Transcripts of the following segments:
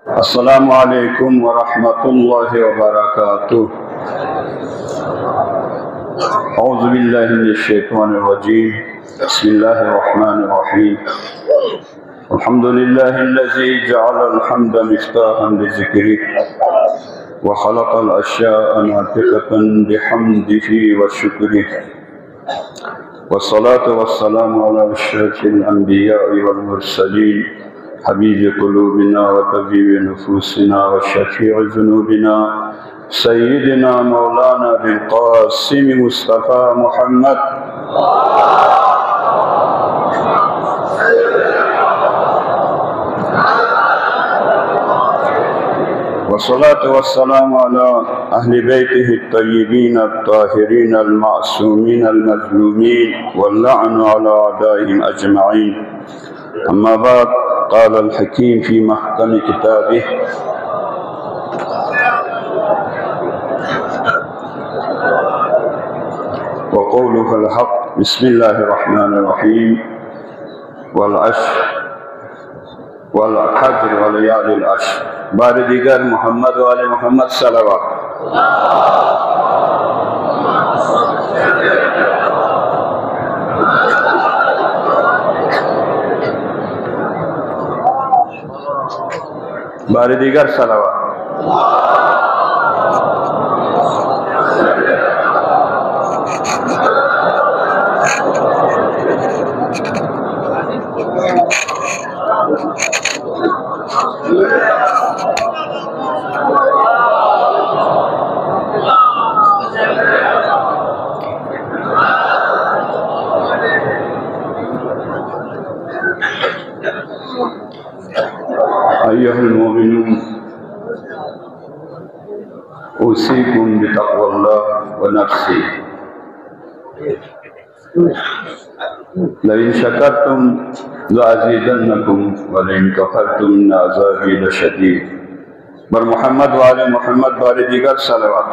السلام علیکم ورحمۃ اللہ وبرکاتہ۔ اعوذ باللہ من الشیطان الرجیم، بسم اللہ الرحمن الرحیم۔ الحمد للہ الذی جعل الحمد مفتاحا لذکرہ وخلق الاشیاء ناطقۃ بحمدہ وشکرہ، والصلاة والسلام علی اشرف الانبیاء والمرسلین، حبیب قلوبنا وطبیب نفوسنا وشفیع ذنوبنا سیدنا مولانا بالقاسم مصطفیٰ محمد والصلاة والسلام على أهل بيته الطيبين الطاهرين المعصومين المظلومين واللعن على أعدائهم أجمعين. أما بعد، قال الحكيم في محكم كتابه: وقوله الحق. بسم الله الرحمن الرحيم. والعشر والحجر وليالي العشر. بار دیگر محمد و آل محمد صلوات۔ بار دیگر صلوات۔ ایھا المؤمنون اوصیکم بتقوی اللہ ونفسی لئن شکرتم لأزیدنکم ولئن کفرتم ان عذابی لشدید۔ بر محمد و آل محمد بار دیگر صلوات۔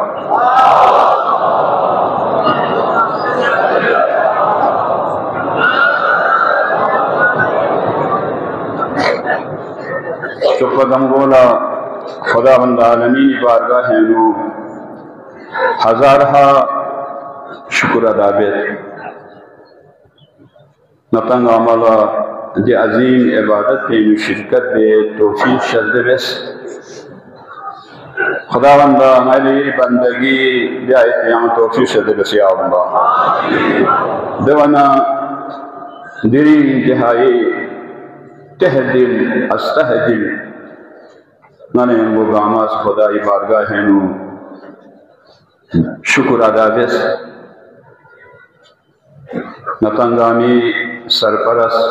چو قدم گولا خداوند عالمین بارگاہ نو ہزارہا شکر ادا بیت نتنگ عملہ دی عظیم عبادت کے شرکت دے توفیق شد بس خداوند ہماری بندگی دی اتیام توفیق شد بس یا اللہ۔ دوانا دری انتہائی تہدل استہدل نانے وہ گاماز خدای بارگاہ نو شکر ادا بس نتنگامی سرپرست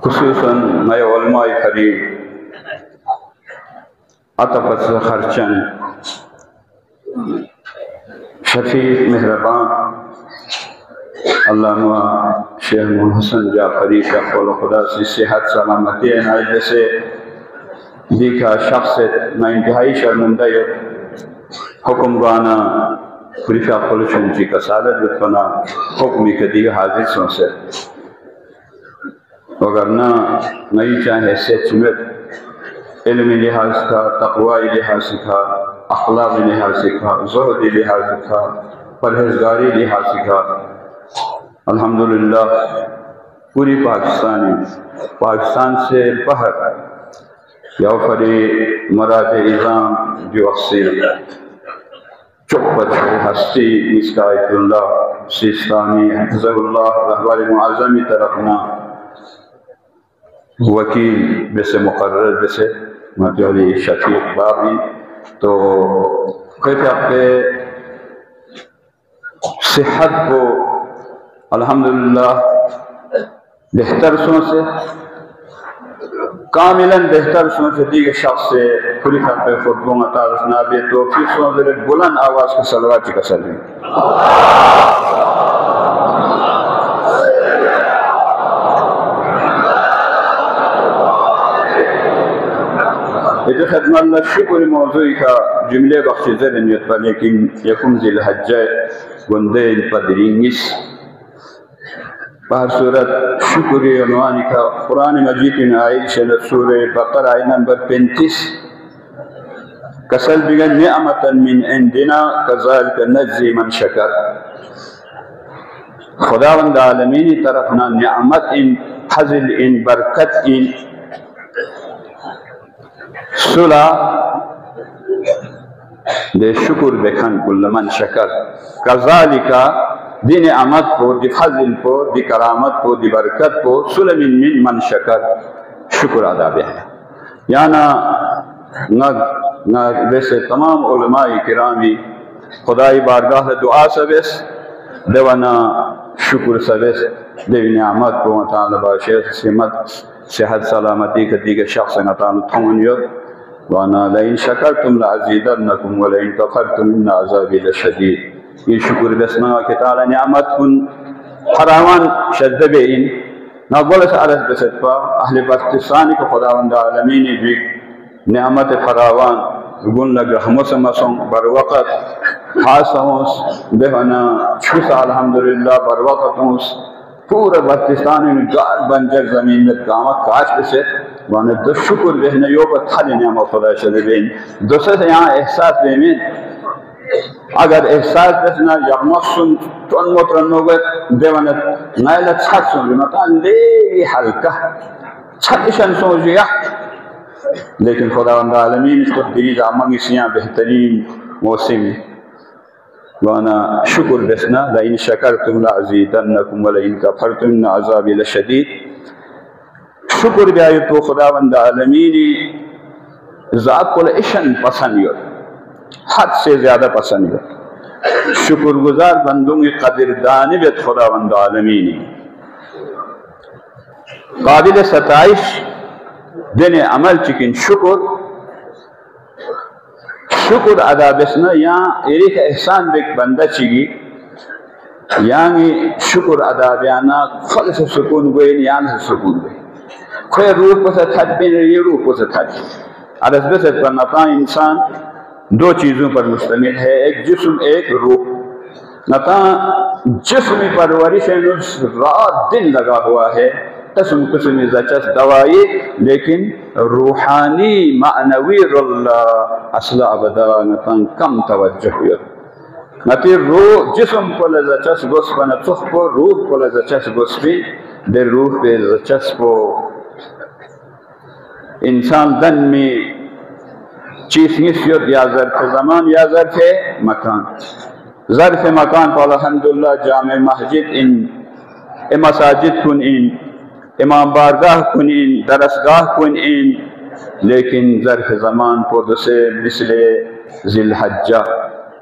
خصوصاً نئے علماء کریم عطفت خرچن شفیق مہربان علامہ شیخ محسن جعفری کا قول خدا سے صحت سلامتی عنایت جیسے دیکھا شخص نہ انتہائی شرمندہ حکم گانا خلیفہ قلشن جی کا سالت بتنا حکمی کے دیگا حاضر سن سے وگرنہ نئی چاہے حیثیت چمت علمی لحاظ کا، تقوی لحاظ کا، اخلاق لحاظ کا، زہد لحاظ کا، پرہیزگاری لحاظ کا، الحمدللہ پوری پاکستان سے باہر یوفری مراج اظام جو اقصیر چپت ہستی مسکایت اللہ سیستانی حفظہ اللہ رہبر معظمی طرفنا وکیل بس مقرر بس مجھولی شفیق بابی تو کہتے آپ کے صحت کو الحمدللہ بہتر سن سے کاملاً بہتر سن سے دیگر شخص سے خلیفہ پہ خطبوں تعارف نابی توفیق سن سے بلند آواز کا صلوات کا سلیم۔ یہ خدمت اللہ شکر موضوعی کا جملے بخش ذرنیت پر لیکن یکم ذی الحجہ گندے پدرینگیس بہر صورت شکر عنوان کا قرآن مجید میں آئی شلت سورہ بقرہ آئی نمبر 35 کسل بگن نعمتا من عندنا کذالک نجزی من شکر خداوند عالمینی طرفنا نعمت ان حضل ان برکت ان صلح دے شکر بکھن کل من شکر کذالکا دی نعمت کو دی فضل کو دی کرامت کو دی برکت کو صلح من من شکر شکر ادا بے ہے یعنی ویسے تمام علماء کرامی خدای بارگاہ دعا سویس دیوانا شکر سویس دیو نعمت کو مطالعہ باشیس سمت صحت سلامتی کتی کے شخص نتانو تھونیو وانا لئن شکرتم لعزیدنکم ولئن کفرتم ان عذابی لشدید یہ شکر بسنا کہ تعالی نعمت کن فراوان شدبین نقبل سعرس بسطفا اہل پاکستانی کو خداوند عالمینی بھی نعمت فراوان گن لگا ہمسمسوں بر وقت خاص ہونس بہنا چھوسا الحمدللہ بر وقت ہونس پورا پاکستانی میں گار بنجر زمین میں گامت کاش بسط وانا دو شکر بہنا یو پر تھالی نعمت خدا شدبین دوسرے سے یہاں احساس بہمین اگر احساس بسنا یغمقسن چون مترنوگت دیوانت نائلت چھت سن مطان لے حلقہ چھتشن سوزیہ لیکن خداوند عالمین اس کو دریز آمانگی سیاں بہترین موسم وانا شکر بسنا لئن شکرتم لعزیدنکم ولئن کفرتم ان عذابی لشدید شکر بیائی تو خداوند عالمینی ذات کو لئشن پسند یور حد سے زیادہ پسند یور شکر گزار بندوں کی قدردانی بیت خداوند عالمینی قابل ستائش دن عمل چکن شکر ادا بسنا یا ایک احسان بیک بندہ چگی یعنی شکر ادا بیانا خلص سکون گوئین یعنی سکون گوئین کوئی روح پسا تھت بین یہ روح پسا تھت عرض بسط پر نتا انسان دو چیزوں پر مشتمل ہے ایک جسم ایک روح نتا جسمی پرورش رات دن لگا ہوا ہے قسم قسم زچس دوائی لیکن روحانی معنوی اللہ اصلا ابدا نتن کم توجہ ہوئی نتی روح جسم کو لزچس گس پا نتخ کو روح کو لزچس گس پی دے روح پہ زچس کو انسان دن میں چیز نسیت یا ظرف زمان یا ظرف مکان ظرف مکان پا الحمدللہ جامع مسجد ان مساجد کن ان امام بارگاہ کنین درسگاہ کنین لیکن ظرف زمان پود سے مثل ذی الحجہ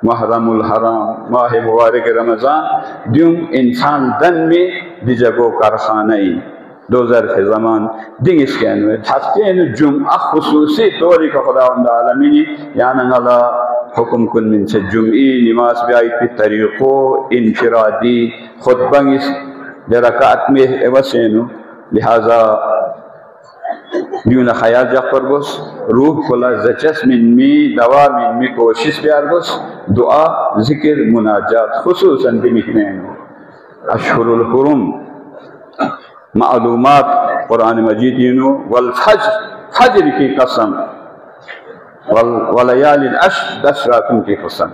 محرم الحرام ماہ مبارک رمضان دیوں انسان دن میں دی جگو کارخانائی دو ظرف زمان دنگ اس کے انوے ہفتے جمعہ خصوصی طوری کا خداوند عالمینی یعنی اللہ حکم کن من سے جمعی نماز بیائی پی طریقو انفرادی خطبہ اس دے رکعت میں وسینو لہذا دیونا خیال جا پر گوس روح کلا زچس من می دوا من می کوشش بیار گوس دعا ذکر مناجات خصوصاً بمکنینو اشہر الحرم معلومات قرآن مجیدینو والفجر فجر کی قسم ولیال العشر 10 راتوں کی قسم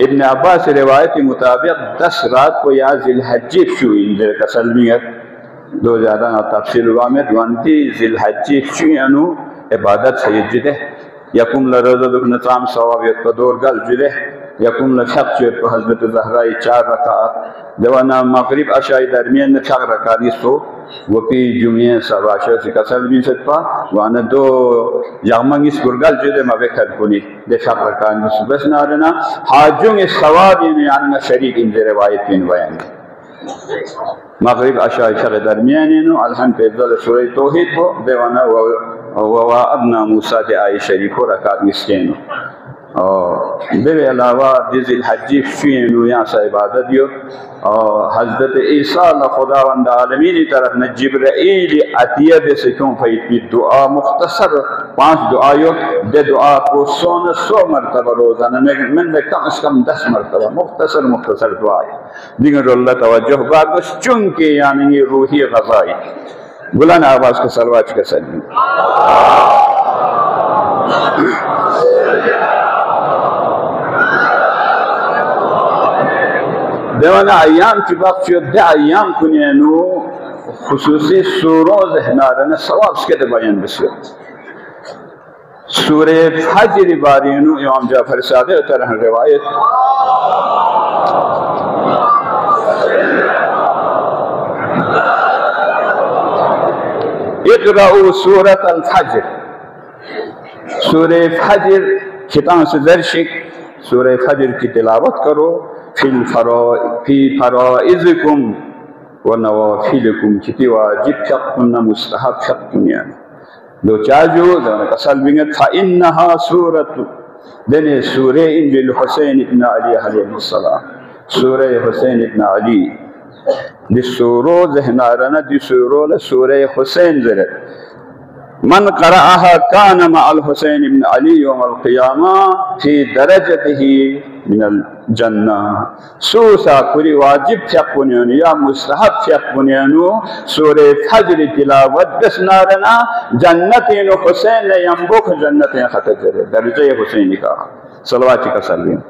ابن عباس روایت مطابق 10 رات کو یا ذی الحجیب شوئی اندر کا سلمیت دو زیادہ تفصیل ہوا میں دوانتی ذی الحجی چینو عبادت سید جدے یکم لرزد نظام ثواب یک دور گل جدے یکم لشق چیت کو حضرت زہرائی 4 رکعات دوانا مغرب عشائی درمیان 4 رکعاتی سو وپی جمعہ سباشر سے کسل بھی سکتا وانا دو یغمنگ اس گرگل جدے مبکر کنی دے 4 رکعات بس نارنا حاجوں اس ثواب یعنی شریک ان دے روایت پین بیان مغرب عشاء شغ درمیانینو الحمد افضل سورہ توحید کو دیوانا ووابنا موسیٰ دے آئی شریف و رکات مسکینو اور بے علاوہ ذی الحج فینو یا سا عبادت یو اور حضرت عیسیٰ خداوند عالمین طرف نے جبرائیل عطیہ دے سے کیوں پھئی دعا مختصر 5 دعایو دے دعا کو 100 مرتبہ روزانہ من میں کم از کم 10 مرتبہ مختصر دعا ہے دیگر اللہ توجہ بات بس چونکہ یعنی یہ روحی غذائی بلانا آواز کو سلوات کا سلیم دیوانا ایام کی وقت شد دے ایام کنینو خصوصی سوروں ذہنارن ثواب سکتے بیان بسیار سورہ فجر بارینو امام جعفر صادق طرح روایت اقرأوا سورة الفجر سورہ فجر کتاب سے درشک سورہ فجر کی تلاوت کرو فی فرائضکم و نوافلکم چتی واجب شقن مستحب شقن یعنی دو چاجو دونہ کسل بینگت فإنہا سورت دنے سورہ انجل حسین ابن علی علیہ السلام سورہ حسین ابن علی دی سورو ذہنارنا دی سورو سورہ حسین ذرت من قرأها كان مع الحسين بن علي يوم القيامة في درجته من الجنة سوسا كوري واجب فيقبنيون يا مستحب فيقبنيون سورة فجر تلاوت دس نارنا جنتين حسين ينبوك جنتين خطر درجة حسين کا صلواتي کا سلیم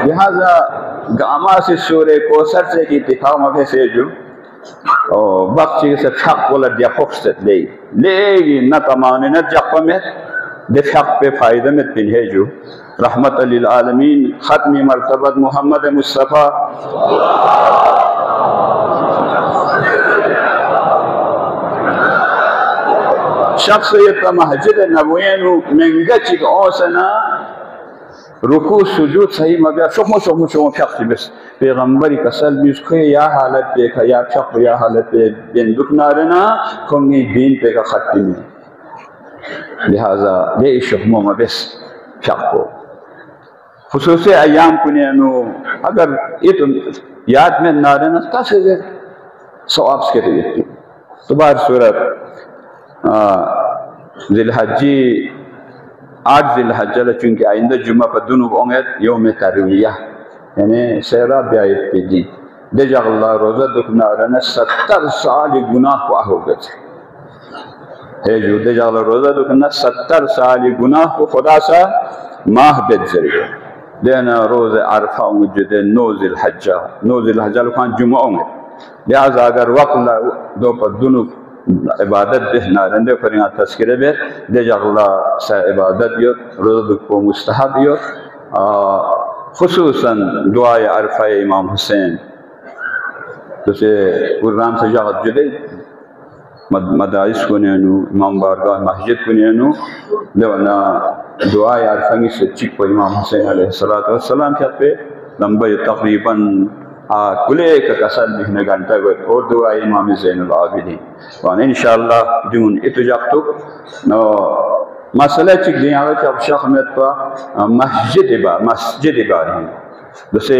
لہذا گاما سے سورہ کوثر سے کی اتفاق میں سے جو بخشی سے حق ولا دیا خوشت لے نہ کمانے نہ جق میں دے حق پہ فائدہ میں تن ہے جو رحمت للعالمین ختمی مرتبہ محمد مصطفیٰ شخصیت مسجد نبوین منگا چک اوسنا رکوع سجود صحیح مگر شخم فقط بس پیغمبری کسل بیس کہ یا حالت پہ کہ یا فقط یا حالت پہ دین دکنا رنا کنگی دین پہ کا ختمی لہذا یہ شخموں میں بس فقط خصوصی ایام کنینو اگر یہ تو یاد میں نارنا کسے دے سواب سکتے دیتی تو بار صورت ذی الحجی 8 ذی الحجہ چونکہ آئندہ جمعہ پر دنو بونگت یوم ترویہ یعنی سیرہ بیایت پہ جی دے جا اللہ روزہ دکھنا رہنا 70 سال گناہ کو ہو گئے ہے جو دے جا اللہ روزہ دکھنا 70 سال گناہ کو خدا سا ماہ بیت ذریعہ دینا روز عرفہ مجد 9 ذی الحجہ لکھان جمعہ ہونگے لہذا اگر وقت دو پر دنو عبادت دہنا رندے فرینہ تذکرے بے دے جا اللہ سا عبادت یوت روزہ کو مستحب یوت خصوصاً دعائے عرفہ امام حسین تو سے قرآن سے جاغت جدے مدارس کو نینو امام بارگاہ مسجد کو نینو دیونا دعائے عرفہ کی سے چک پر امام حسین علیہ السلام کیا پہ لمبے تقریباً کلے کا کسل بہنے گھنٹہ گئے اور دعائی امام زین العابدین وان انشاءاللہ دیون اتجاقتو مسئلہ چک دیں آگا کہ اب شخص میں پا مسجد باری جسے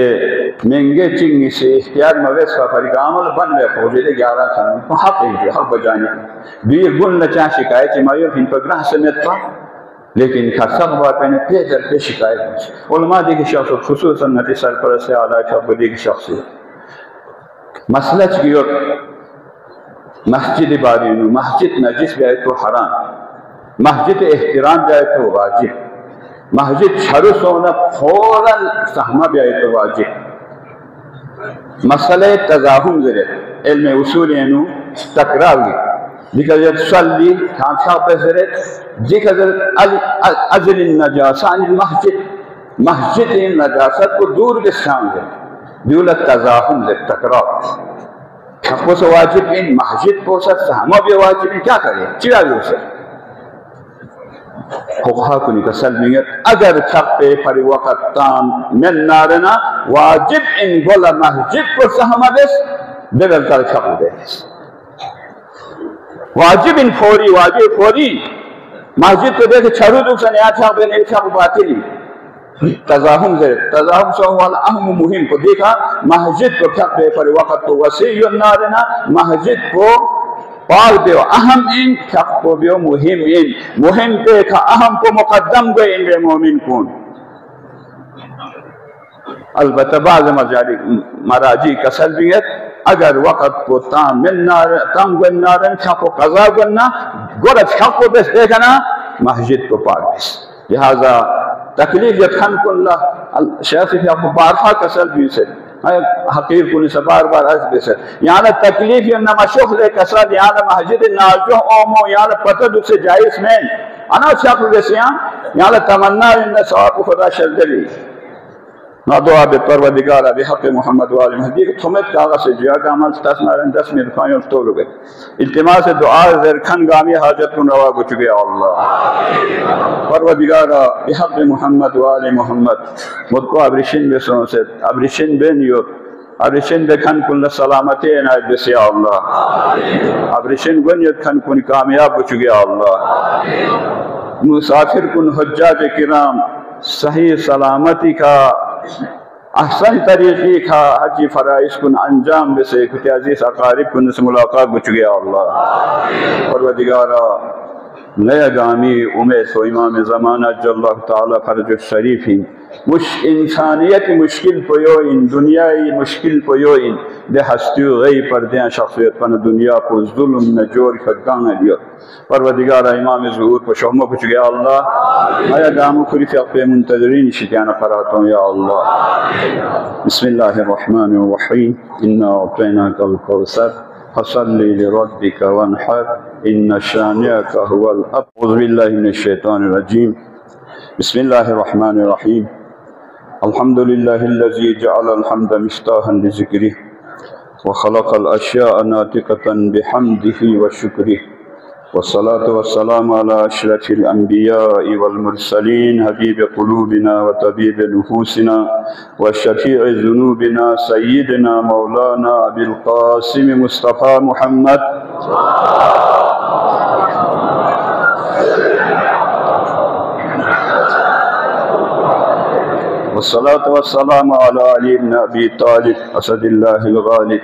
مہنگے چنگی سے اختیار مویس کا فریق عمل بن رہے خوجے دے 11 سنوں تو حق ہے حق بجانے دیر گن لچان شکایت مایو ہن پر گرہ سمیت پا لیکن خاصا بات میں نے پیدر پہ شکایت علماء دیکھ شخص خصوصاً نبی سرپرست اعلیٰ شخص دیکھ شخص مسئلہ چکیوت مسجد بارینو مسجد نجس بھی آئے تو حرام مسجد احترام بھی آئے تو واجب مسجد چھڑو سونا فوراً سہمہ بھی آئے تو واجب مسئلہ تزاہم ذریعہ علم اصول اینو تکراوی دیکھا جب صلی کھان صاحب پہ ذریعہ دیکھا جب ازل النجاسہ عن المسجد مسجد نجاست کو دور بسام دے دولت تزاہم ذریعہ تکراو حقو سے واجب ان مسجد کو سر سہمہ بھی واجب ان کیا کرے چرا بھی اسے فقہا کنی کا سلمیت اگر چھپ پہ پری وقت تام من نارنا واجب ان گولا مسجد کو سہمہ بس دلل کر چھپ دے واجب فوری واجب فوری مسجد کو دیکھ چھڑو دکھ سے نیا چھاپ بے نیا چھاپ باطلی تزاہم سے والا اہم مہم کو دیکھا مسجد کو پھک بے پر وقت کو وسیع نارنا مسجد کو پاک بیو اہم ان پھک کو بیو مہم پہ کھا اہم کو مقدم گئے ان بے مومن کون البتہ بعض مراجی کا سلبیت اگر وقت کو تام گن نارن پھک کو قضا گننا گورا پھک کو بس دیکھنا مسجد کو پاک بس لہذا تکلیف یتخن کو اللہ شیخ آپ کو بارہا کا سلبی سے حقیر کو نسا بار بار عزب سے یعنی تکلیف یا نمشوخ لے کساد یعنی مسجد ناجو اومو یعنی پتہ دکھ سے جائز میں انا شاک رسیاں یعنی تمنا ان سواب خدا شردلی نا دعا بے پروردگارہ بحق محمد والی مہدی تھمت کاغذ سے جیا کا عمل ستاسنارن 10 منٹ خواہیوں تو لگے التماس دعا زرکھن گامی حاجت کن روا کو چکے اللہ پروردگارہ بحق محمد والی محمد مد کو ابرشن بے سنوں سے ابرشن بے نیوت ابرشن بے کھن کن سلامتی عنایت بے سیا اللہ ابرشن گنیت کھن کن کامیاب کو چکے اللہ مسافر کن حجاج کرام صحیح سلامتی کا احسن طریقی کا حجی فرائض کن انجام بسے کتی عزیز اقارب کن سے ملاقات بچ گیا اللہ پروردگارہ نیا گامی امیس و امام زمانہ جو اللہ تعالی فرج الشریفی انسانیت مشکل پویوئین دنیای مشکل پویوئین دے ہستی و غیب پر دیاں شخصیت پن دنیا کو ظلم نجور خدگاں لیو پروردگارہ امام ظہور کو شہمہ کچھ گیا اللہ آیا گامو خلیف اقوی منتظرین شکیانہ فراتوں یا اللہ بسم اللہ الرحمن الرحیم انا اعطیناک الکوثر فصلی لربک وانحر ان شانئک هو الابتر اعوذ باللہ من الشیطان الرجیم بسم اللہ الرحمن الرحیم الحمد للہ الذی جعل الحمد مفتاحا لذکرہ وخلق الاشیاء ناطقة بحمده وشکرہ والصلاة والسلام على أشرف الأنبياء والمرسلين حبيب قلوبنا وطبيب نفوسنا وشفيع ذنوبنا سيدنا مولانا أبي القاسم مصطفى محمد والصلاة والسلام على علي بن أبي طالب أسد الله الغالب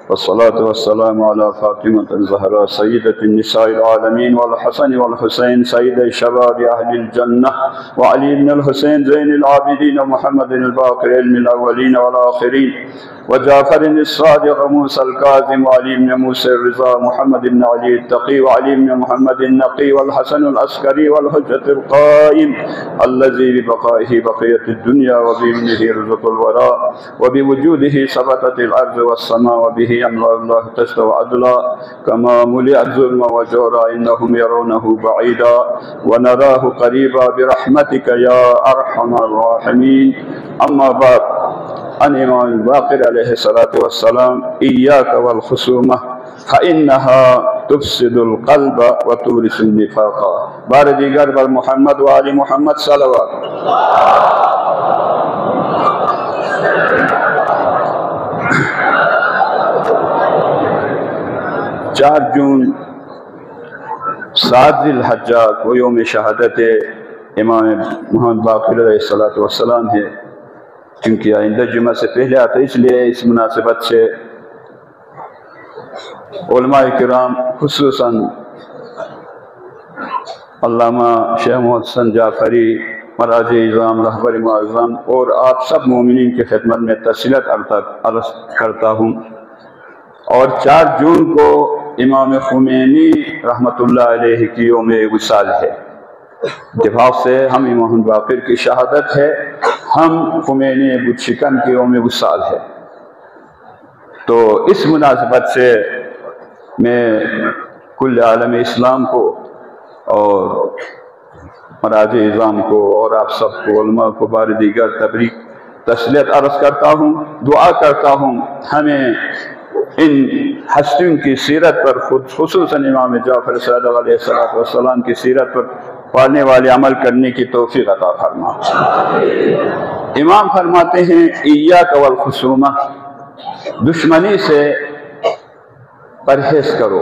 والصلاة والسلام على فاطمة الزهراء سيدة النساء العالمين والحسن والحسين سيد شباب أهل الجنة وعلي بن الحسين زين العابدين ومحمد الباقر علم الأولين والآخرين وجعفر الصادق موسى الكاظم وعلي بن موسى الرضا محمد بن علي التقي وعلي بن محمد النقي والحسن العسكري والحجة القائم الذي ببقائه بقية الدنيا وبمنه رزق الوراء وبوجوده ثبتت الأرض والسماء وبه يملأ الله تشت وعدلا كما ملئت ظلم وجورا إنهم يرونه بعيدا ونراه قريبا برحمتك يا أرحم الراحمين أما بعد عن إمام الباقر عليه الصلاة والسلام إياك والخصومة فإنها تفسد القلب وتورث النفاق باردی گربر محمد وآل محمد صلوات چار جون 7 ذی الحجہ کو یوم شہادت امام محمد باقر علیہ السلام ہے کیونکہ آئندہ جمعہ سے پہلے آتا ہے اس لیے اس مناسبت سے علماء کرام خصوصاً علامہ شیخ محمد حسن جعفری مراجع اعظام رہبر معظم اور آپ سب مومنین کی خدمت میں تسلیت عرض کرتا ہوں اور 4 جون کو امام خمینی رحمۃ اللہ علیہ کی یوم وصال ہے اتفاق سے ہم امام باقر کی شہادت ہے ہم خمینی بت شکن کی یوم وصال ہے تو اس مناسبت سے میں کل عالم اسلام کو اور مراجع اعظام کو اور آپ سب کو علماء کو بار دیگر تبریک تسلیت عرض کرتا ہوں دعا کرتا ہوں ہمیں ان ہستیوں کی سیرت پر خصوصاً امام جعفر صادق علیہ السلام کی سیرت پر پالنے والے عمل کرنے کی توفیق عطا فرما امام فرماتے ہیں ایاک والخصومہ دشمنی سے پرہیز کرو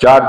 4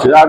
4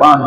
5